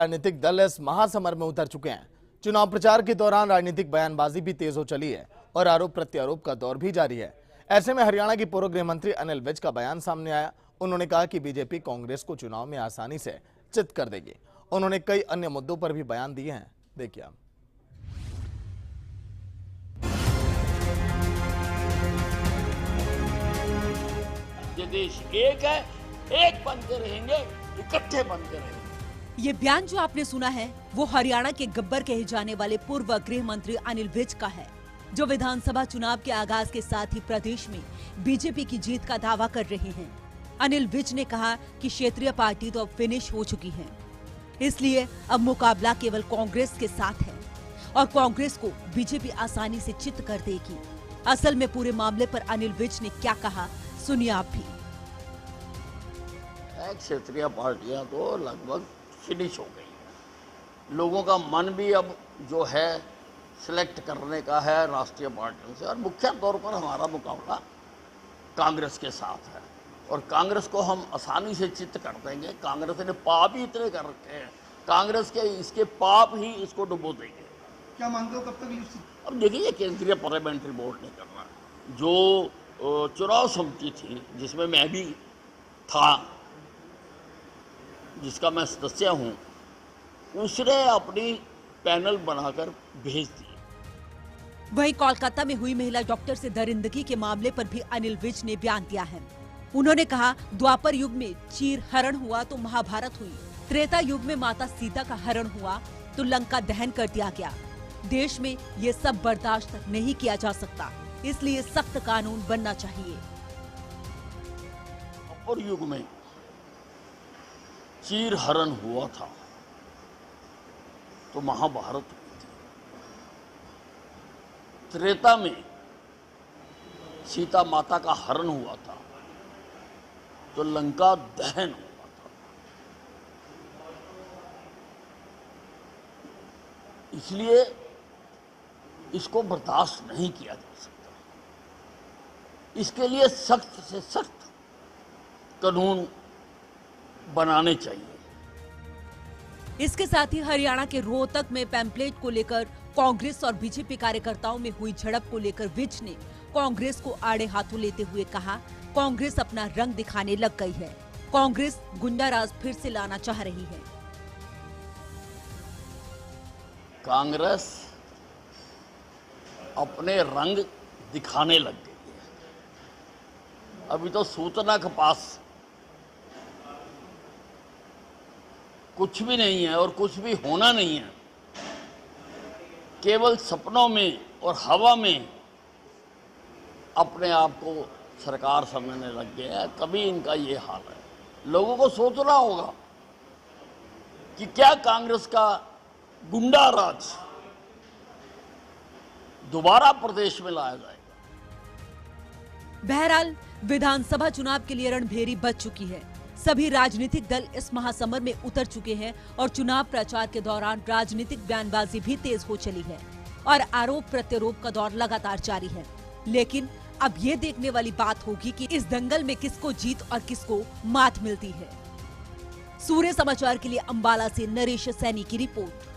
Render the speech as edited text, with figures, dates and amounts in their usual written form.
राजनीतिक दल इस महासमर में उतर चुके हैं। चुनाव प्रचार के दौरान राजनीतिक बयानबाजी भी तेज हो चली है और आरोप प्रत्यारोप का दौर भी जारी है। ऐसे में हरियाणा की पूर्व गृह मंत्री अनिल विज का बयान सामने आया। उन्होंने कहा कि बीजेपी कांग्रेस को चुनाव में आसानी से चित कर देगी। उन्होंने कई अन्य मुद्दों पर भी बयान दिए हैं। देखिए आप। ये देश एक है, एक बन के रहेंगे, इकट्ठे बन के रहेंगे। ये बयान जो आपने सुना है वो हरियाणा के गब्बर कहे जाने वाले पूर्व गृह मंत्री अनिल विज का है, जो विधानसभा चुनाव के आगाज के साथ ही प्रदेश में बीजेपी की जीत का दावा कर रहे हैं। अनिल विज ने कहा कि क्षेत्रीय पार्टी तो अब फिनिश हो चुकी है, इसलिए अब मुकाबला केवल कांग्रेस के साथ है और कांग्रेस को बीजेपी आसानी से चित कर देगी। असल में पूरे मामले पर अनिल विज ने क्या कहा, सुनिए आप भी। क्षेत्रीय पार्टियां तो लगभग फिनिश हो गई। लोगों का मन भी अब जो है सिलेक्ट करने का है राष्ट्रीय पार्टियों से, और मुख्य तौर पर हमारा मुकाबला कांग्रेस के साथ है और कांग्रेस को हम आसानी से चित कर देंगे। कांग्रेस ने पाप ही इतने कर रखे हैं, कांग्रेस के इसके पाप ही इसको डुबो देंगे। क्या मानते हो कब तक? अब देखिए, केंद्रीय पार्लियामेंट्री बोर्ड ने करना, जो चुनाव समिति थी जिसमें मैं भी था, जिसका मैं सदस्य हूं, उसने अपनी पैनल बनाकर भेज दी। वहीं कोलकाता में हुई महिला डॉक्टर से दरिंदगी के मामले पर भी अनिल विज ने बयान दिया है। उन्होंने कहा, द्वापर युग में चीर हरण हुआ तो महाभारत हुई, त्रेता युग में माता सीता का हरण हुआ तो लंका दहन कर दिया गया। देश में ये सब बर्दाश्त नहीं किया जा सकता, इसलिए सख्त कानून बनना चाहिए। द्वापर युग में चीर हरण हुआ था तो महाभारत हुई थी। त्रेता में सीता माता का हरण हुआ था तो लंका दहन हुआ था। इसलिए इसको बर्दाश्त नहीं किया जा सकता। इसके लिए सख्त से सख्त कानून बनाने चाहिए। इसके साथ ही हरियाणा के रोहतक में पैम्पलेट को लेकर कांग्रेस और बीजेपी कार्यकर्ताओं में हुई झड़प को लेकर विज ने कांग्रेस को आड़े हाथों लेते हुए कहा, कांग्रेस अपना रंग दिखाने लग गई है। कांग्रेस गुंडाराज फिर से लाना चाह रही है। कांग्रेस अपने रंग दिखाने लग गई है। अभी तो सूचना के पास कुछ भी नहीं है और कुछ भी होना नहीं है। केवल सपनों में और हवा में अपने आप को सरकार समझने लग गया है। कभी इनका ये हाल है। लोगों को सोचना होगा कि क्या कांग्रेस का गुंडा राज दोबारा प्रदेश में लाया जाएगा। बहरहाल विधानसभा चुनाव के लिए रणभेरी बज चुकी है। सभी राजनीतिक दल इस महासमर में उतर चुके हैं और चुनाव प्रचार के दौरान राजनीतिक बयानबाजी भी तेज हो चली है और आरोप प्रत्यारोप का दौर लगातार जारी है। लेकिन अब ये देखने वाली बात होगी कि इस दंगल में किसको जीत और किसको मात मिलती है। सूर्य समाचार के लिए अंबाला से नरेश सैनी की रिपोर्ट।